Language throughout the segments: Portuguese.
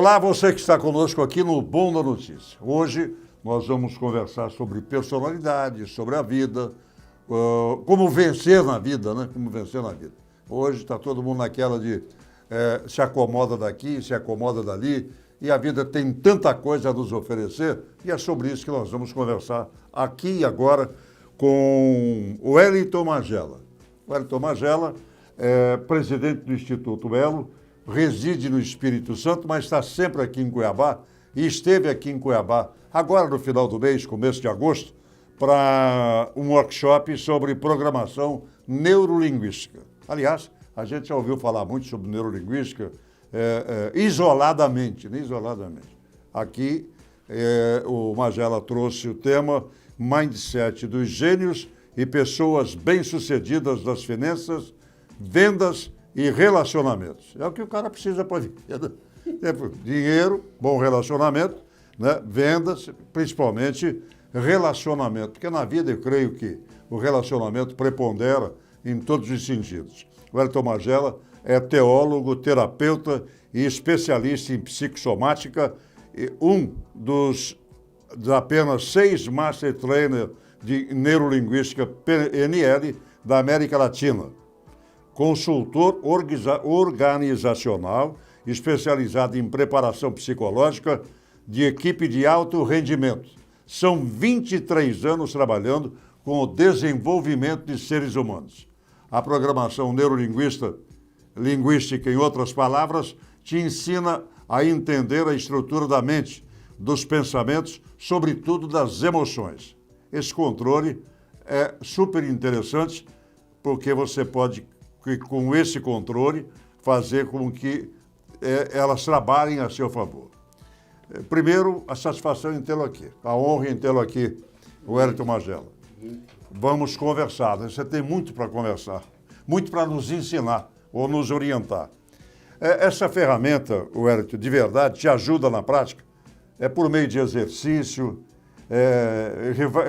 Olá, você que está conosco aqui no Bom da Notícia. Hoje nós vamos conversar sobre personalidade, sobre a vida, como vencer na vida, né? Como vencer na vida. Hoje está todo mundo naquela de se acomoda daqui, se acomoda dali, e a vida tem tanta coisa a nos oferecer, e é sobre isso que nós vamos conversar aqui e agora com o Wellington Magela. O Wellington Magela é presidente do Instituto Elo, reside no Espírito Santo, mas está sempre aqui em Cuiabá, e esteve aqui em Cuiabá, agora no final do mês, começo de agosto, para um workshop sobre programação neurolinguística. Aliás, a gente já ouviu falar muito sobre neurolinguística isoladamente, né? Isoladamente. Aqui, o Magela trouxe o tema Mindset dos Gênios e Pessoas Bem-Sucedidas das Finanças, Vendas e Relacionamentos. É o que o cara precisa para viver. Dinheiro, bom relacionamento, né? Vendas, principalmente relacionamento. Porque na vida eu creio que o relacionamento prepondera em todos os sentidos. O Wellington Magela é teólogo, terapeuta e especialista em psicossomática, e dos apenas 6 Master Trainer de Neurolinguística PNL da América Latina. Consultor organizacional, especializado em preparação psicológica de equipe de alto rendimento. São 23 anos trabalhando com o desenvolvimento de seres humanos. A programação neurolinguística, em outras palavras, te ensina a entender a estrutura da mente, dos pensamentos, sobretudo das emoções. Esse controle é super interessante porque você pode, com esse controle, fazer com que elas trabalhem a seu favor. Primeiro, a satisfação em tê-lo aqui, a honra em tê-lo aqui, o Wellington Magela. Vamos conversar, né? Você tem muito para conversar, muito para nos ensinar ou nos orientar. Essa ferramenta, Wellington, de verdade, te ajuda na prática? É por meio de exercício,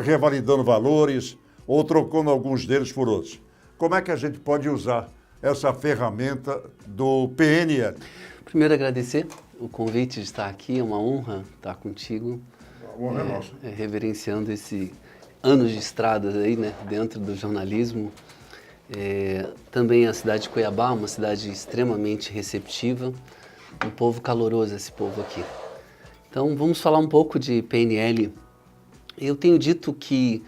revalidando valores ou trocando alguns deles por outros. Como é que a gente pode usar essa ferramenta do PNL? Primeiro, agradecer o convite de estar aqui, é uma honra estar contigo. A honra é nossa. Reverenciando esse anos de estradas aí, né, dentro do jornalismo. Também a cidade de Cuiabá, uma cidade extremamente receptiva, um povo caloroso esse povo aqui. Então, vamos falar um pouco de PNL. Eu tenho dito que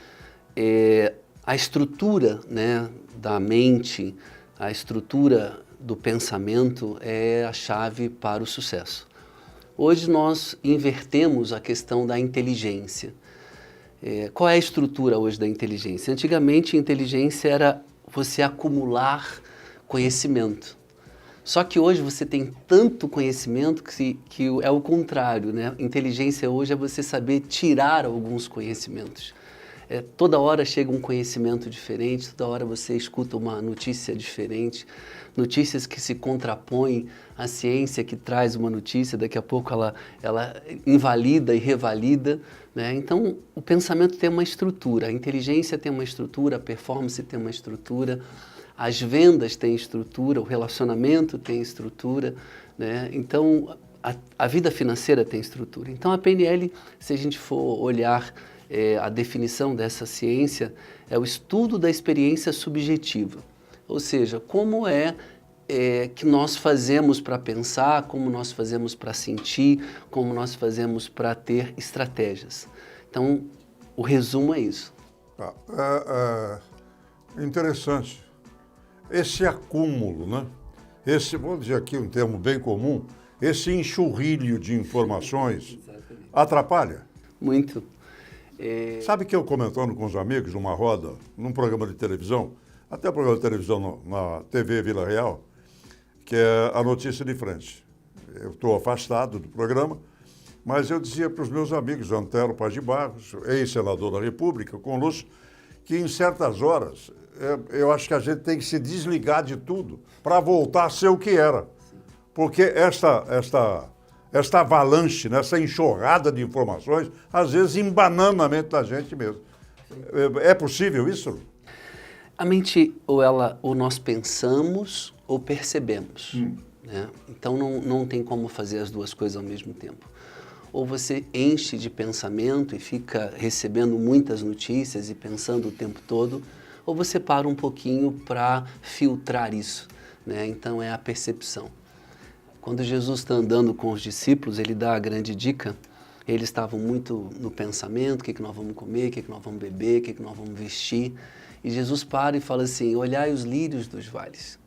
a estrutura, né, da mente, a estrutura do pensamento é a chave para o sucesso. Hoje nós invertemos a questão da inteligência. Qual é a estrutura hoje da inteligência? Antigamente, a inteligência era você acumular conhecimento. Só que hoje você tem tanto conhecimento que é o contrário, né? Inteligência hoje é você saber tirar alguns conhecimentos. Toda hora chega um conhecimento diferente, toda hora você escuta uma notícia diferente, notícias que se contrapõem à ciência que traz uma notícia, daqui a pouco ela invalida e revalida, né? Então, o pensamento tem uma estrutura, a inteligência tem uma estrutura, a performance tem uma estrutura, as vendas têm estrutura, o relacionamento tem estrutura, né? Então, a vida financeira tem estrutura. Então, a PNL, se a gente for olhar a definição dessa ciência, é o estudo da experiência subjetiva. Ou seja, como que nós fazemos para pensar, como nós fazemos para sentir, como nós fazemos para ter estratégias. Então, o resumo é isso. Interessante. Esse acúmulo, né? Vou dizer aqui um termo bem comum, esse enxurrilho de informações atrapalha? Muito. Sabe que eu comentando com os amigos numa roda, num programa de televisão, até o programa de televisão na TV Vila Real, que é a Notícia de Frente. Eu estou afastado do programa, mas eu dizia para os meus amigos, Antero Paz de Barros, ex-senador da República, com Lúcio, que em certas horas eu acho que a gente tem que se desligar de tudo para voltar a ser o que era. Porque esta avalanche, né, essa enxurrada de informações, às vezes embanana a mente da gente mesmo. É possível isso? A mente, ou nós pensamos ou percebemos. né? Então não tem como fazer as duas coisas ao mesmo tempo. Ou você enche de pensamento e fica recebendo muitas notícias e pensando o tempo todo, ou você para um pouquinho para filtrar isso, né? Então é a percepção. Quando Jesus está andando com os discípulos, ele dá a grande dica. Eles estavam muito no pensamento, o que nós vamos comer, o que nós vamos beber, o que nós vamos vestir. E Jesus para e fala assim, olhai os lírios dos vales.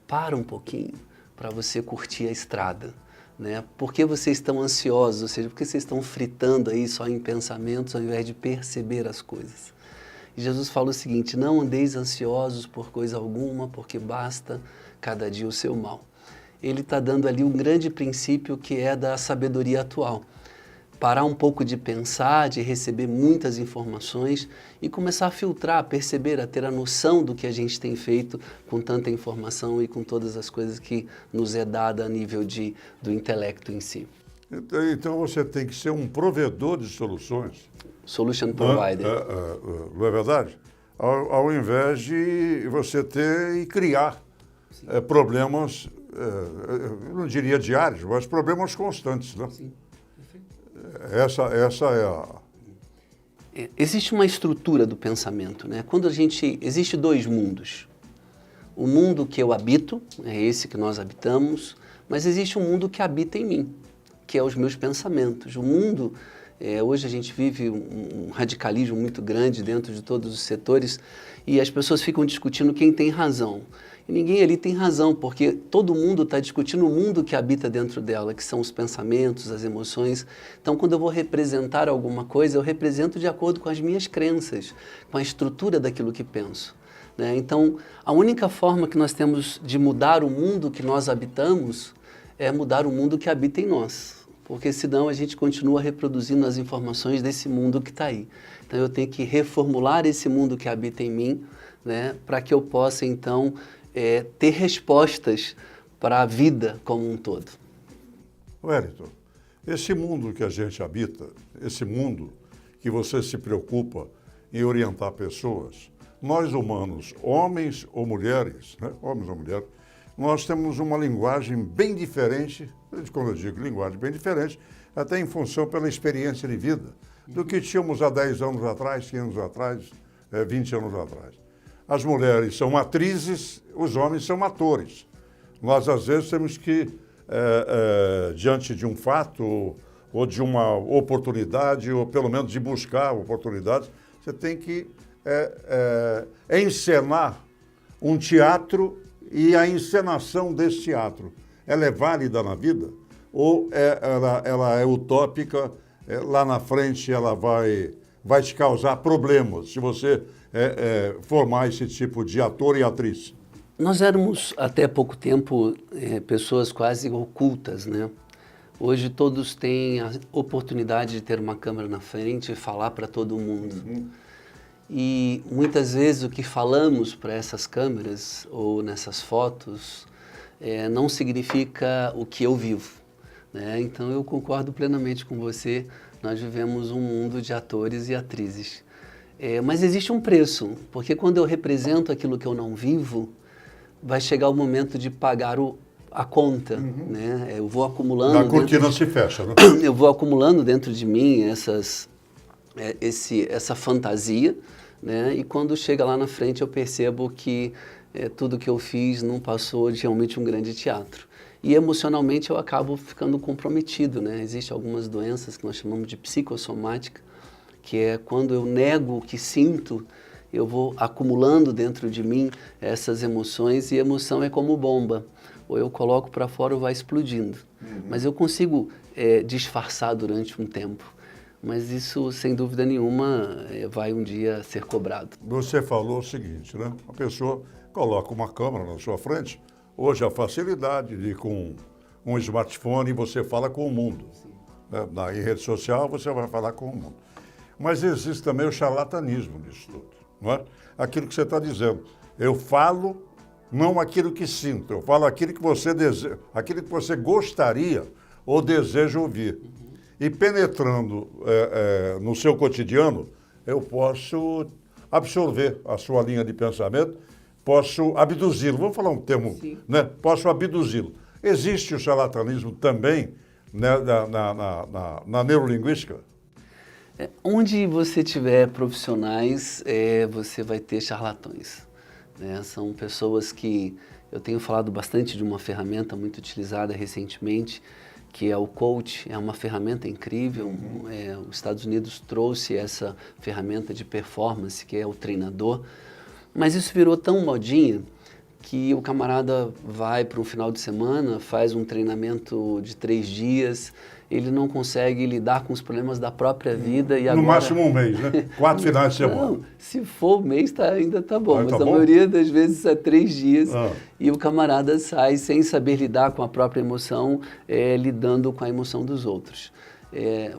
Para um pouquinho para você curtir a estrada, né? Por que vocês estão ansiosos? Ou seja, por que vocês estão fritando aí só em pensamentos ao invés de perceber as coisas? E Jesus fala o seguinte, não andeis ansiosos por coisa alguma, porque basta cada dia o seu mal. Ele está dando ali um grande princípio que é da sabedoria atual. Parar um pouco de pensar, de receber muitas informações e começar a filtrar, a perceber, a ter a noção do que a gente tem feito com tanta informação e com todas as coisas que nos é dada a nível do intelecto em si. Então você tem que ser um provedor de soluções. Solution provider. Não é verdade? Ao invés de você ter e criar problemas, eu não diria diários, mas problemas constantes, né? Sim. Essa é a... Existe uma estrutura do pensamento, né? Existe dois mundos. O mundo que eu habito, é esse que nós habitamos, mas existe um mundo que habita em mim, que é os meus pensamentos. O mundo, hoje a gente vive um radicalismo muito grande dentro de todos os setores e as pessoas ficam discutindo quem tem razão. E ninguém ali tem razão, porque todo mundo está discutindo o mundo que habita dentro dela, que são os pensamentos, as emoções. Então, quando eu vou representar alguma coisa, eu represento de acordo com as minhas crenças, com a estrutura daquilo que penso, né? Então, a única forma que nós temos de mudar o mundo que nós habitamos é mudar o mundo que habita em nós, porque senão a gente continua reproduzindo as informações desse mundo que está aí. Então, eu tenho que reformular esse mundo que habita em mim, né, para que eu possa, então, ter respostas para a vida como um todo. Wellington, esse mundo que a gente habita, esse mundo que você se preocupa em orientar pessoas, nós humanos, homens ou mulheres, né? Homens ou mulheres, nós temos uma linguagem bem diferente, quando eu digo linguagem bem diferente, até em função pela experiência de vida, do que tínhamos há 10 anos atrás, 15 anos atrás, 20 anos atrás. As mulheres são atrizes, os homens são atores. Nós, às vezes, temos que, diante de um fato ou de uma oportunidade, ou pelo menos de buscar oportunidades, você tem que encenar um teatro e a encenação desse teatro. Ela é válida na vida ou ela é utópica, lá na frente ela vai te causar problemas se você formar esse tipo de ator e atriz? Nós éramos, até pouco tempo, pessoas quase ocultas, né? Hoje todos têm a oportunidade de ter uma câmera na frente e falar para todo mundo. Uhum. E muitas vezes o que falamos para essas câmeras ou nessas fotos não significa o que eu vivo, né? Então eu concordo plenamente com você, nós vivemos um mundo de atores e atrizes. Mas existe um preço, porque quando eu represento aquilo que eu não vivo, vai chegar o momento de pagar a conta, uhum, né? Eu vou acumulando... A cortina se fecha, né? Eu vou acumulando dentro de mim essa fantasia, né? E quando chega lá na frente eu percebo que tudo que eu fiz não passou de realmente um grande teatro. E emocionalmente eu acabo ficando comprometido, né? Existem algumas doenças que nós chamamos de psicossomática, que é quando eu nego o que sinto, eu vou acumulando dentro de mim essas emoções, e emoção é como bomba. Ou eu coloco para fora ou vai explodindo. Uhum. Mas eu consigo disfarçar durante um tempo. Mas isso, sem dúvida nenhuma, vai um dia ser cobrado. Você falou o seguinte, né? A pessoa coloca uma câmera na sua frente, hoje a facilidade de com um smartphone você fala com o mundo. Né? Em rede social você vai falar com o mundo. Mas existe também o charlatanismo nisso tudo, não é? Aquilo que você está dizendo. Eu falo não aquilo que sinto, eu falo aquilo que você deseja, aquilo que você gostaria ou deseja ouvir. Uhum. E penetrando no seu cotidiano, eu posso absorver a sua linha de pensamento, posso abduzi-lo. Vamos falar um termo, né? Posso abduzi-lo. Existe o charlatanismo também, né, na neurolinguística? Onde você tiver profissionais, você vai ter charlatões, né? São pessoas que... Eu tenho falado bastante de uma ferramenta muito utilizada recentemente, que é o coach. É uma ferramenta incrível. Os Estados Unidos trouxe essa ferramenta de performance, que é o treinador. Mas isso virou tão modinha que o camarada vai para um final de semana, faz um treinamento de 3 dias, ele não consegue lidar com os problemas da própria vida e agora... No máximo um mês, né? 4 finais de semana. Não, se for um mês ainda tá bom, mas tá a bom? maioria das vezes é 3 dias e o camarada sai sem saber lidar com a própria emoção, lidando com a emoção dos outros.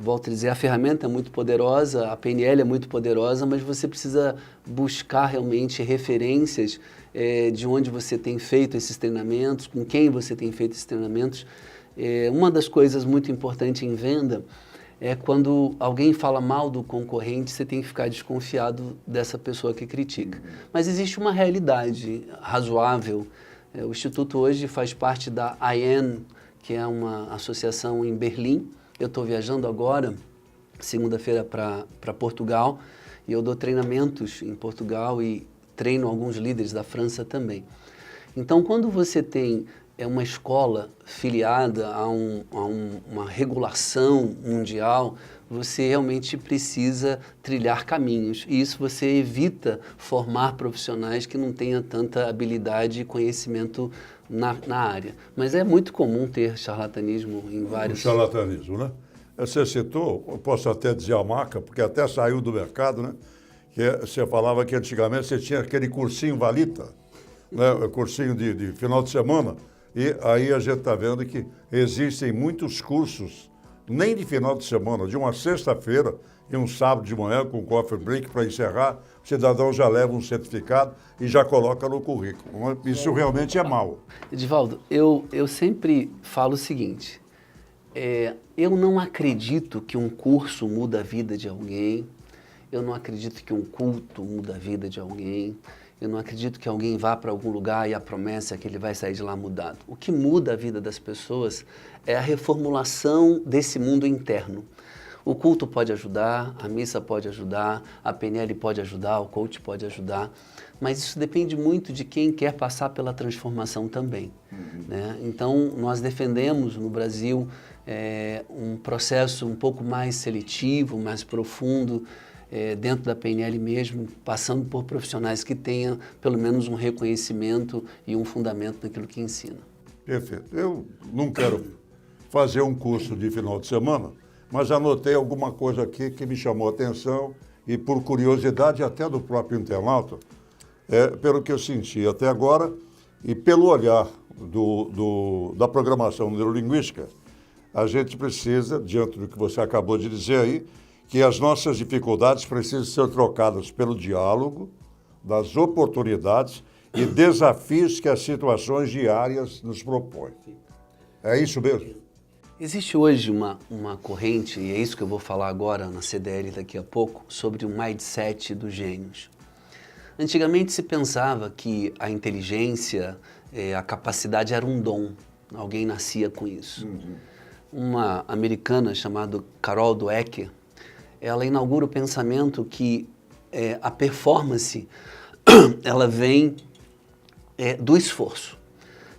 Volto a dizer, a ferramenta é muito poderosa, a PNL é muito poderosa, mas você precisa buscar realmente referências de onde você tem feito esses treinamentos, com quem você tem feito esses treinamentos. Uma das coisas muito importantes em venda é quando alguém fala mal do concorrente, você tem que ficar desconfiado dessa pessoa que critica. Mas existe uma realidade razoável. O Instituto hoje faz parte da IN, que é uma associação em Berlim. Eu estou viajando agora, segunda-feira, para Portugal, e eu dou treinamentos em Portugal e treino alguns líderes da França também. Então, quando você tem uma escola filiada a uma regulação mundial, você realmente precisa trilhar caminhos. E isso você evita formar profissionais que não tenham tanta habilidade e conhecimento na área. Mas é muito comum ter charlatanismo em vários... O charlatanismo, né? Você citou, eu posso até dizer a marca, porque até saiu do mercado, né? Que você falava que antigamente você tinha aquele cursinho Valita, né? Cursinho de final de semana. E aí a gente está vendo que existem muitos cursos, nem de final de semana, de uma sexta-feira e um sábado de manhã com coffee break para encerrar, o cidadão já leva um certificado e já coloca no currículo. Isso realmente é mal. Edivaldo, eu sempre falo o seguinte, eu não acredito que um curso muda a vida de alguém, eu não acredito que um culto muda a vida de alguém, eu não acredito que alguém vá para algum lugar e a promessa é que ele vai sair de lá mudado. O que muda a vida das pessoas é a reformulação desse mundo interno. O culto pode ajudar, a missa pode ajudar, a PNL pode ajudar, o coach pode ajudar, mas isso depende muito de quem quer passar pela transformação também. Né? Então, nós defendemos no Brasil um processo um pouco mais seletivo, mais profundo, dentro da PNL mesmo, passando por profissionais que tenham pelo menos um reconhecimento e um fundamento naquilo que ensina. Perfeito. Eu não quero fazer um curso de final de semana, mas anotei alguma coisa aqui que me chamou a atenção e por curiosidade até do próprio internauta, pelo que eu senti até agora e pelo olhar da programação neurolinguística, a gente precisa, diante do que você acabou de dizer aí, que as nossas dificuldades precisam ser trocadas pelo diálogo, das oportunidades e desafios que as situações diárias nos propõem. É isso mesmo? Existe hoje uma corrente, e é isso que eu vou falar agora na CDL daqui a pouco, sobre o mindset dos gênios. Antigamente se pensava que a inteligência, a capacidade era um dom, alguém nascia com isso. Uma americana chamada Carol Dweck, ela inaugura o pensamento que a performance ela vem do esforço.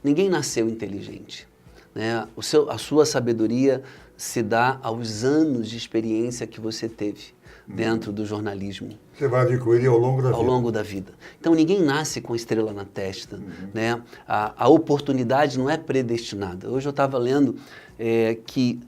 Ninguém nasceu inteligente. Né? A sua sabedoria se dá aos anos de experiência que você teve dentro do jornalismo. Você vai adquirir ao longo da vida. Ao longo da vida. Então, ninguém nasce com estrela na testa. Né? A oportunidade não é predestinada. Hoje eu estava lendo que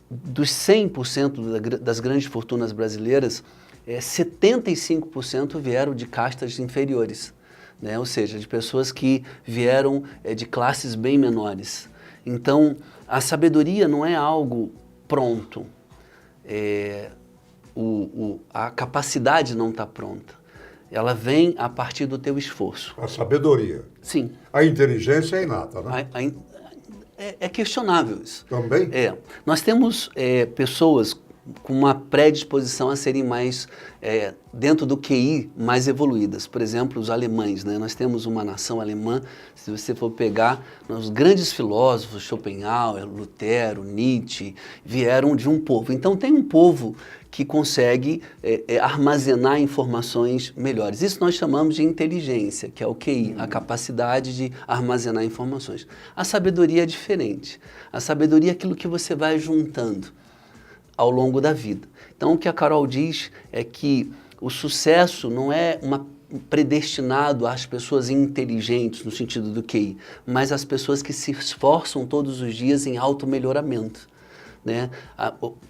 dos 100% das grandes fortunas brasileiras, 75% vieram de castas inferiores. Né? Ou seja, de pessoas que vieram de classes bem menores. Então, a sabedoria não é algo pronto. A capacidade não está pronta. Ela vem a partir do teu esforço. A sabedoria. Sim. A inteligência é inata, né? É questionável isso. Também? Nós temos pessoas com uma predisposição a serem mais, dentro do QI, mais evoluídas. Por exemplo, os alemães, né? Nós temos uma nação alemã, se você for pegar, os grandes filósofos, Schopenhauer, Lutero, Nietzsche, vieram de um povo. Então tem um povo que consegue armazenar informações melhores. Isso nós chamamos de inteligência, que é o QI, a capacidade de armazenar informações. A sabedoria é diferente. A sabedoria é aquilo que você vai juntando ao longo da vida. Então, o que a Carol diz é que o sucesso não é predestinado às pessoas inteligentes, no sentido do QI, mas às pessoas que se esforçam todos os dias em auto-melhoramento. Né?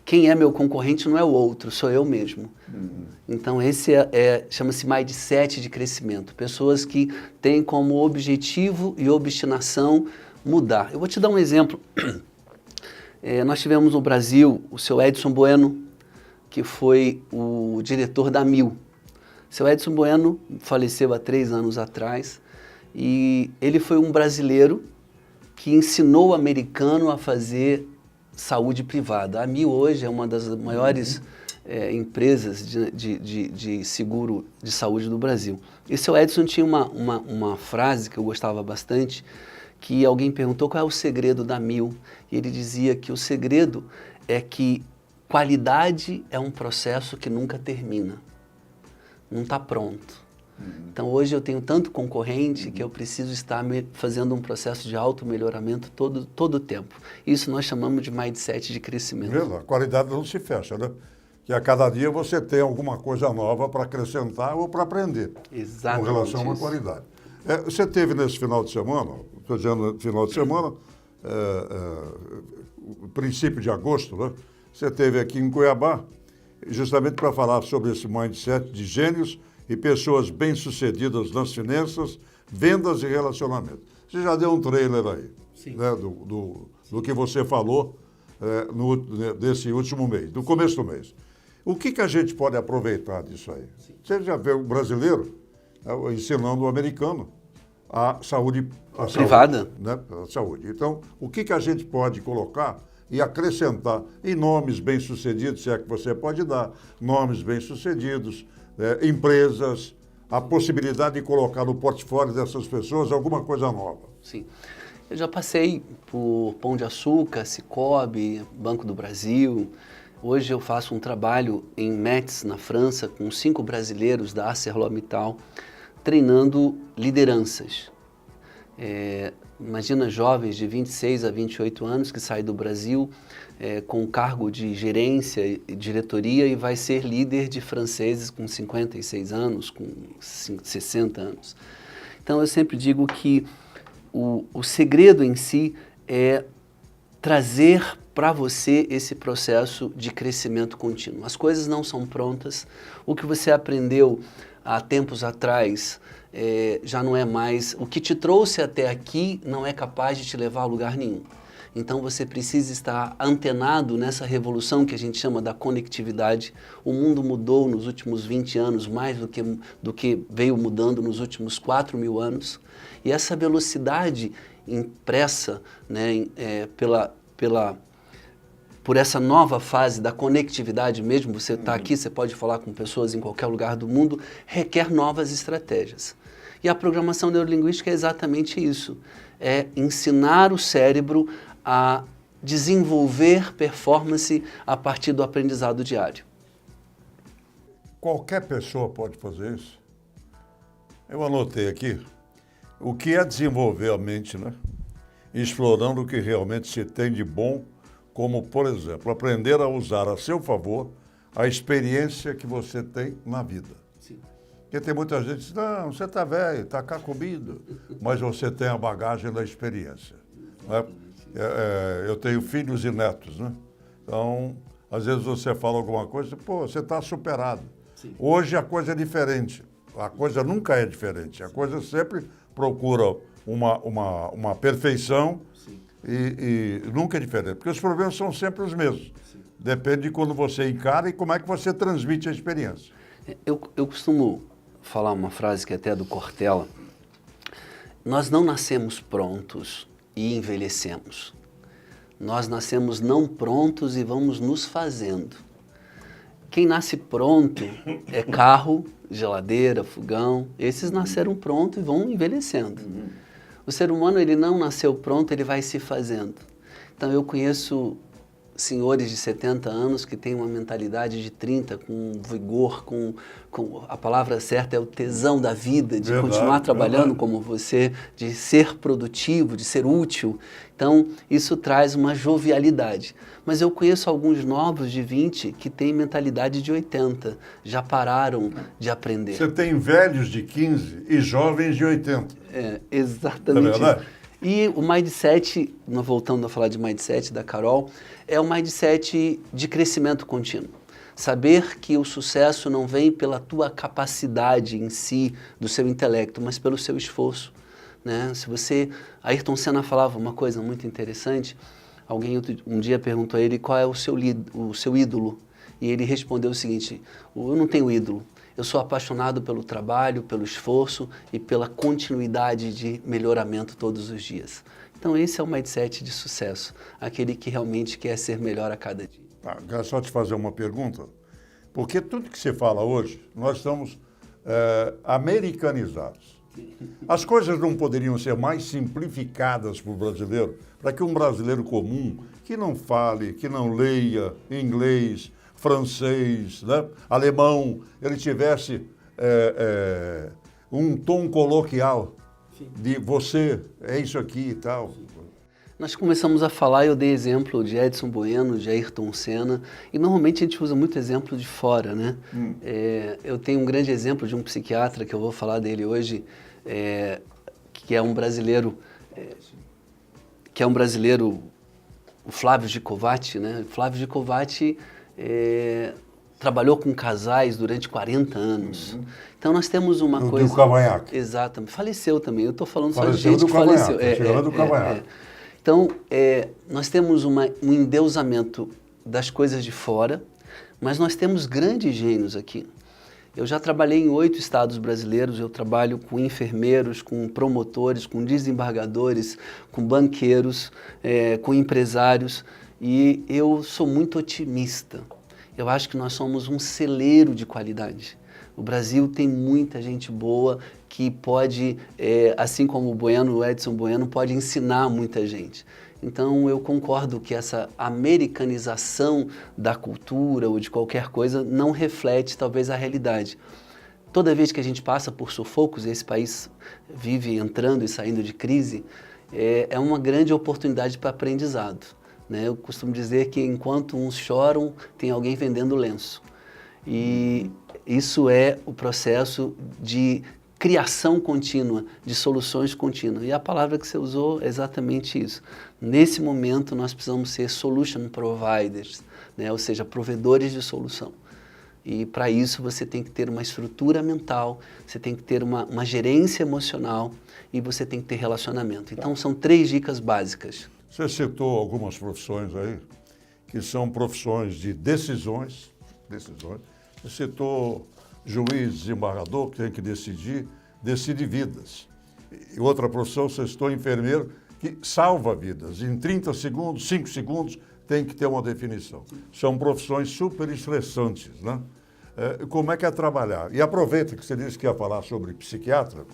Quem é meu concorrente não é o outro, sou eu mesmo. Então, esse chama-se mindset de crescimento. Pessoas que têm como objetivo e obstinação mudar. Eu vou te dar um exemplo. Nós tivemos no Brasil o seu Edson Bueno, que foi o diretor da Mil. O seu Edson Bueno faleceu há 3 anos atrás e ele foi um brasileiro que ensinou o americano a fazer saúde privada. A Mil hoje é uma das maiores empresas de seguro de saúde do Brasil. E o seu Edson tinha uma frase que eu gostava bastante, que alguém perguntou qual é o segredo da Mil. E ele dizia que o segredo é que qualidade é um processo que nunca termina. Não está pronto. Então hoje eu tenho tanto concorrente que eu preciso estar fazendo um processo de auto-melhoramento todo o tempo. Isso nós chamamos de mindset de crescimento. A qualidade não se fecha, né? Que a cada dia você tem alguma coisa nova para acrescentar ou para aprender. Exatamente. Com relação a uma qualidade. Você teve nesse final de semana, estou dizendo final de semana, princípio de agosto, né? Você esteve aqui em Cuiabá, justamente para falar sobre esse mindset de gênios e pessoas bem-sucedidas nas finanças, vendas e relacionamento. Você já deu um trailer aí, né, do que você falou desse último mês, do começo do mês. O que a gente pode aproveitar disso aí? Sim. Você já vê o brasileiro ensinando o americano a saúde privada. Saúde, né? A saúde. Então, o que a gente pode colocar e acrescentar em nomes bem-sucedidos, se é que você pode dar, nomes bem-sucedidos, empresas, a possibilidade de colocar no portfólio dessas pessoas alguma coisa nova. Sim. Eu já passei por Pão de Açúcar, Cicobi, Banco do Brasil. Hoje eu faço um trabalho em Metz, na França, com 5 brasileiros da ArcelorMittal, treinando lideranças. Imagina jovens de 26 a 28 anos que saem do Brasil com cargo de gerência e diretoria e vai ser líder de franceses com 56 anos, com 60 anos. Então eu sempre digo que o segredo em si é trazer para você esse processo de crescimento contínuo. As coisas não são prontas. O que você aprendeu há tempos atrás já não é mais. O que te trouxe até aqui não é capaz de te levar a lugar nenhum. Então você precisa estar antenado nessa revolução que a gente chama da conectividade. O mundo mudou nos últimos 20 anos, mais do que veio mudando nos últimos 4.000 anos. E essa velocidade impressa, né, por essa nova fase da conectividade mesmo, você está aqui, você pode falar com pessoas em qualquer lugar do mundo, requer novas estratégias. E a programação neurolinguística é exatamente isso, é ensinar o cérebro a desenvolver performance a partir do aprendizado diário. Qualquer pessoa pode fazer isso? Eu anotei aqui o que é desenvolver a mente, né? Explorando o que realmente se tem de bom, como, por exemplo, aprender a usar a seu favor a experiência que você tem na vida. Sim. Porque tem muita gente que diz, não, você está velho, está cacubido, mas você tem a bagagem da experiência. Né? Eu tenho filhos e netos, né? Então, às vezes você fala alguma coisa, pô, você está superado. Sim. Hoje a coisa é diferente, a coisa nunca é diferente, a coisa sempre procura uma perfeição. E nunca é diferente, porque os problemas são sempre os mesmos. Sim. Depende de quando você encara e como é que você transmite a experiência. Eu costumo falar uma frase que até é do Cortella. Nós não nascemos prontos e envelhecemos. Nós nascemos não prontos e vamos nos fazendo. Quem nasce pronto é carro, geladeira, fogão. Esses nasceram pronto e vão envelhecendo. O ser humano, ele não nasceu pronto, ele vai se fazendo. Então, eu conheço senhores de 70 anos que têm uma mentalidade de 30, com vigor, com a palavra certa é o tesão da vida, de continuar trabalhando como você, de ser produtivo, de ser útil. Então, isso traz uma jovialidade. Mas eu conheço alguns novos de 20 que têm mentalidade de 80, já pararam de aprender. Você tem velhos de 15 e jovens de 80. É, exatamente isso. E o mindset, voltando a falar de mindset da Carol, é um mindset de crescimento contínuo. Saber que o sucesso não vem pela tua capacidade em si, do seu intelecto, mas pelo seu esforço, né? Se você... Ayrton Senna falava uma coisa muito interessante. Alguém um dia perguntou a ele qual é o seu ídolo. E ele respondeu o seguinte: eu não tenho ídolo. Eu sou apaixonado pelo trabalho, pelo esforço e pela continuidade de melhoramento todos os dias. Então esse é o mindset de sucesso, aquele que realmente quer ser melhor a cada dia. Quero só te fazer uma pergunta, porque tudo que você fala hoje, nós estamos americanizados. As coisas não poderiam ser mais simplificadas para o brasileiro, para que um brasileiro comum, que não fale, que não leia inglês, francês, né, alemão, ele tivesse um tom coloquial de você, é isso aqui e tal. Nós começamos a falar, eu dei exemplo de Edson Bueno, de Ayrton Senna, e normalmente a gente usa muito exemplo de fora, né? Eu tenho um grande exemplo de um psiquiatra, que eu vou falar dele hoje, que é um brasileiro, o Flávio Gicovati, né? Flávio Gicovati trabalhou com casais durante 40 anos. Então nós temos uma coisa... Do Cavanhaque. Exatamente. Faleceu também. Eu estou falando faleceu só de gente que faleceu. Do Cavanhaque. Então, nós temos um endeusamento das coisas de fora, mas nós temos grandes gênios aqui. Eu já trabalhei em 8 estados brasileiros, eu trabalho com enfermeiros, com promotores, com desembargadores, com banqueiros, com empresários, e eu sou muito otimista. Eu acho que nós somos um celeiro de qualidade. O Brasil tem muita gente boa que pode, assim como o Edson Bueno, pode ensinar muita gente. Então eu concordo que essa americanização da cultura ou de qualquer coisa não reflete talvez a realidade. Toda vez que a gente passa por sufocos, e esse país vive entrando e saindo de crise, é uma grande oportunidade para aprendizado, né? Eu costumo dizer que enquanto uns choram, tem alguém vendendo lenço. E isso é o processo de criação contínua, de soluções contínuas. E a palavra que você usou é exatamente isso. Nesse momento, nós precisamos ser solution providers, né? Ou seja, provedores de solução. E para isso você tem que ter uma estrutura mental, você tem que ter uma gerência emocional e você tem que ter relacionamento. Então são 3 dicas básicas. Você citou algumas profissões aí, que são profissões de decisões. Você citou juiz, desembargador, que tem que decide vidas. E outra profissão, você citou enfermeiro, que salva vidas. Em 30 segundos, 5 segundos, tem que ter uma definição. São profissões super estressantes, né? Como é que é trabalhar? E aproveita que você disse que ia falar sobre psiquiatra,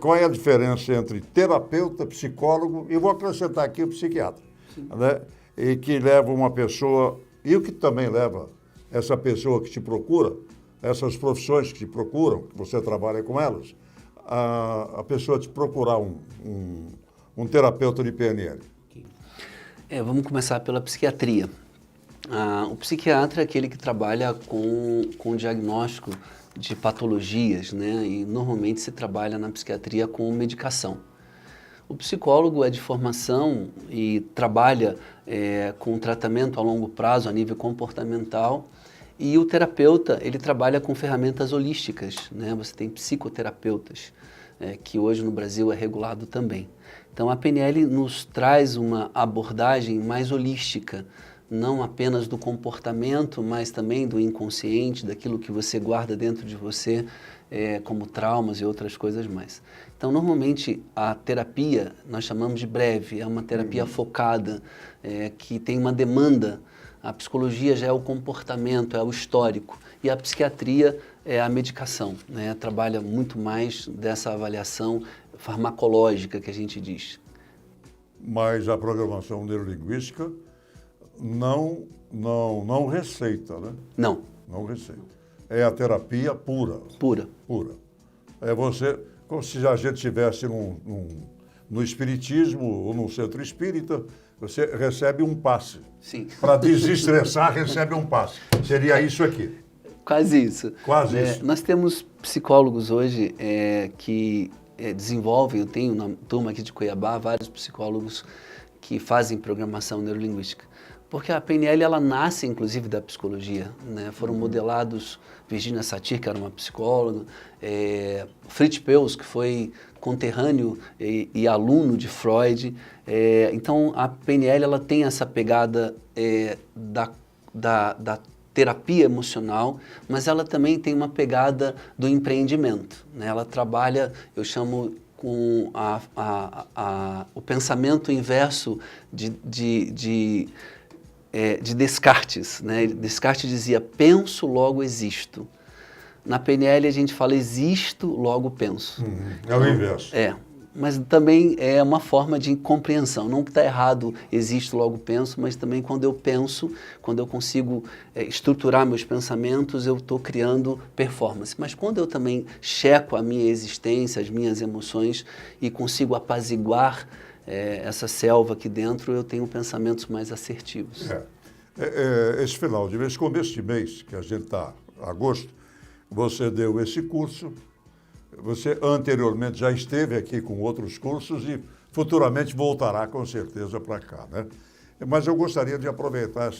qual é a diferença entre terapeuta, psicólogo, e vou acrescentar aqui o psiquiatra, né? E que leva uma pessoa, e o que também leva essa pessoa que te procura, essas profissões que te procuram, que você trabalha com elas, a pessoa te procurar um terapeuta de PNL. Vamos começar pela psiquiatria. O psiquiatra é aquele que trabalha com diagnóstico de patologias, né? E normalmente se trabalha na psiquiatria com medicação. O psicólogo é de formação e trabalha com tratamento a longo prazo, a nível comportamental, e o terapeuta, ele trabalha com ferramentas holísticas, né? Você tem psicoterapeutas, que hoje no Brasil é regulado também. Então a PNL nos traz uma abordagem mais holística, não apenas do comportamento, mas também do inconsciente, daquilo que você guarda dentro de você, como traumas e outras coisas mais. Então, normalmente, a terapia, nós chamamos de breve, é uma terapia focada, que tem uma demanda A psicologia já é o comportamento, é o histórico. E a psiquiatria é a medicação, né? Trabalha muito mais dessa avaliação farmacológica que a gente diz. Mas a programação neurolinguística não receita, né? Não. Não receita. É a terapia pura. Pura. Pura. É você, como se a gente estivesse no espiritismo ou num centro espírita, você recebe um passe. Sim. Para desestressar, recebe um passe. Seria isso aqui. Quase isso. Quase isso. Nós temos psicólogos hoje que desenvolvem, eu tenho na turma aqui de Cuiabá vários psicólogos que fazem programação neurolinguística. Porque a PNL, ela nasce, inclusive, da psicologia, né? Foram modelados, Virginia Satir, que era uma psicóloga, Fritz Perls, que foi conterrâneo e aluno de Freud. Então, a PNL, ela tem essa pegada da terapia emocional, mas ela também tem uma pegada do empreendimento, né? Ela trabalha, eu chamo com o pensamento inverso de Descartes, né? Descartes dizia, penso, logo existo. Na PNL a gente fala, existo, logo penso. É o inverso. Mas também é uma forma de compreensão. Não está errado, existo, logo penso, mas também quando eu penso, quando eu consigo estruturar meus pensamentos, eu estou criando performance. Mas quando eu também checo a minha existência, as minhas emoções e consigo apaziguar essa selva aqui dentro, eu tenho pensamentos mais assertivos. Esse final de mês, começo de mês, que a gente está, agosto, você deu esse curso. Você anteriormente já esteve aqui com outros cursos e futuramente voltará com certeza para cá, né? Mas eu gostaria de aproveitar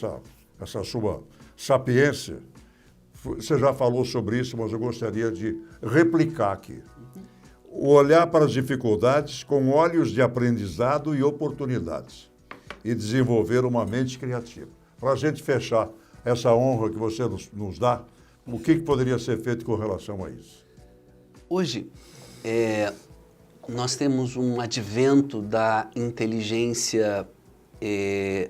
essa sua sapiência. Você já falou sobre isso, mas eu gostaria de replicar aqui. O olhar para as dificuldades com olhos de aprendizado e oportunidades e desenvolver uma mente criativa. Para a gente fechar essa honra que você nos dá, o que poderia ser feito com relação a isso? Hoje, nós temos um advento da inteligência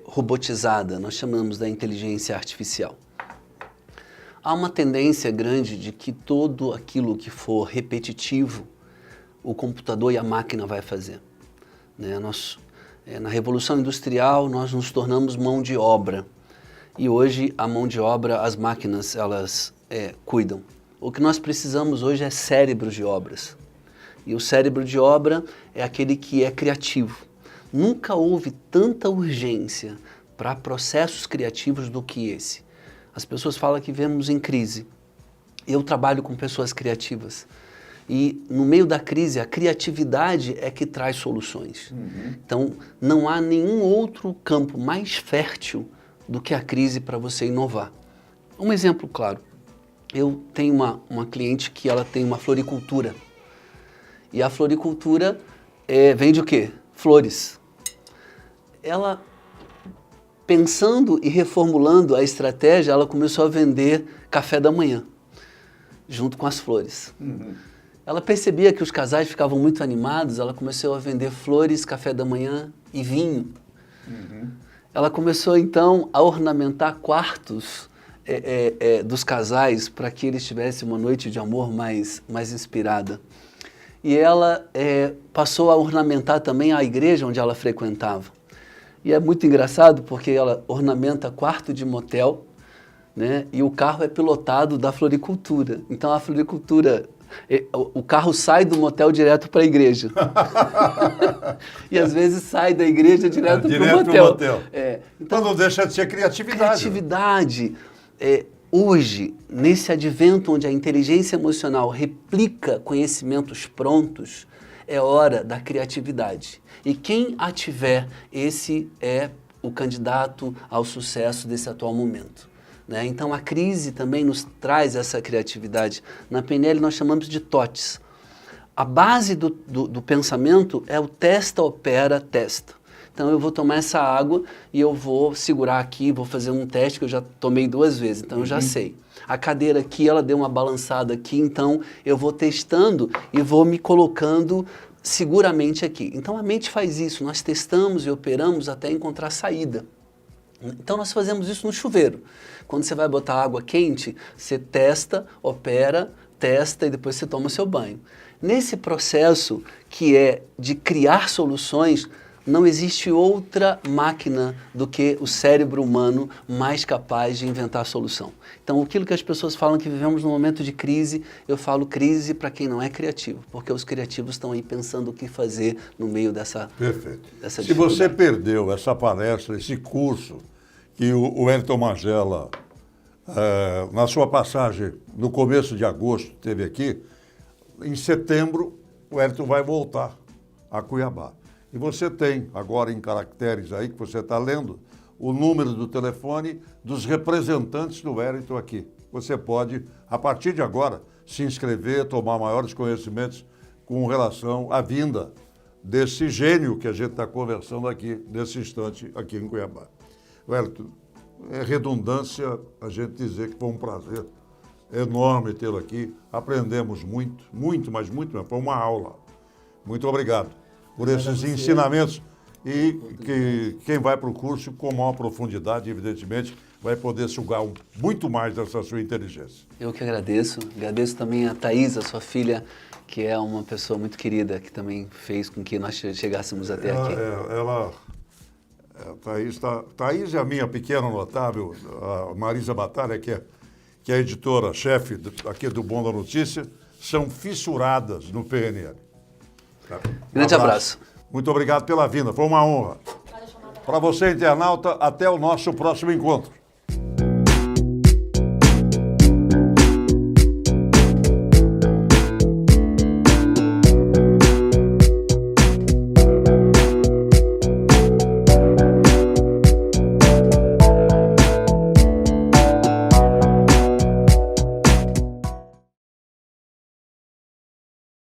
robotizada, nós chamamos da inteligência artificial. Há uma tendência grande de que tudo aquilo que for repetitivo, o computador e a máquina vai fazer, né? Na Revolução Industrial, nós nos tornamos mão de obra. E hoje, a mão de obra, as máquinas, elas cuidam. O que nós precisamos hoje é cérebro de obras. E o cérebro de obra é aquele que é criativo. Nunca houve tanta urgência para processos criativos do que esse. As pessoas falam que vivemos em crise. Eu trabalho com pessoas criativas. E no meio da crise, a criatividade é que traz soluções. Então, não há nenhum outro campo mais fértil do que a crise para você inovar. Um exemplo claro. Eu tenho uma cliente que ela tem uma floricultura. E a floricultura vende o quê? Flores. Ela, pensando e reformulando a estratégia, ela começou a vender café da manhã, junto com as flores. Ela percebia que os casais ficavam muito animados, ela começou a vender flores, café da manhã e vinho. Ela começou, então, a ornamentar quartos dos casais para que eles tivessem uma noite de amor mais inspirada. E ela passou a ornamentar também a igreja onde ela frequentava. E é muito engraçado porque ela ornamenta quarto de motel, né? E o carro é pilotado da floricultura. Então a floricultura, o carro sai do motel direto para a igreja. E às vezes sai da igreja direto para o motel. Então não deixa de ser criatividade. Criatividade. Hoje, nesse advento onde a inteligência emocional replica conhecimentos prontos, é hora da criatividade. E quem a tiver, esse é o candidato ao sucesso desse atual momento, né? Então a crise também nos traz essa criatividade. Na PNL nós chamamos de TOTS. A base do pensamento é o testa, opera, testa. Então eu vou tomar essa água e eu vou segurar aqui, vou fazer um teste que eu já tomei 2 vezes, então eu já sei. A cadeira aqui, ela deu uma balançada aqui, então eu vou testando e vou me colocando seguramente aqui. Então a mente faz isso, nós testamos e operamos até encontrar saída. Então nós fazemos isso no chuveiro. Quando você vai botar água quente, você testa, opera, testa e depois você toma seu banho. Nesse processo que é de criar soluções, não existe outra máquina do que o cérebro humano mais capaz de inventar solução. Então, aquilo que as pessoas falam que vivemos num momento de crise, eu falo crise para quem não é criativo, porque os criativos estão aí pensando o que fazer no meio dessa Perfeito. Se dificuldade. você perdeu essa palestra, esse curso que o Wellington Magela, na sua passagem no começo de agosto, teve aqui, em setembro o Wellington vai voltar a Cuiabá. E você tem agora em caracteres aí, que você está lendo, o número do telefone dos representantes do Wellington aqui. Você pode, a partir de agora, se inscrever, tomar maiores conhecimentos com relação à vinda desse gênio que a gente está conversando aqui, nesse instante, aqui em Cuiabá. Wellington, é redundância a gente dizer que foi um prazer enorme tê-lo aqui. Aprendemos muito, muito, mas muito mesmo. Foi uma aula. Muito obrigado por esses ensinamentos e que quem vai para o curso com maior profundidade, evidentemente, vai poder sugar muito mais dessa sua inteligência. Eu que agradeço. Agradeço também a Thaís, a sua filha, que é uma pessoa muito querida, que também fez com que nós chegássemos até aqui. Thaís é a minha pequena notável, a Marisa Batalha, que é a editora-chefe aqui do Bom da Notícia, são fissuradas no PNL. Grande abraço. Muito obrigado pela vinda, foi uma honra. Para você, internauta, até o nosso próximo encontro.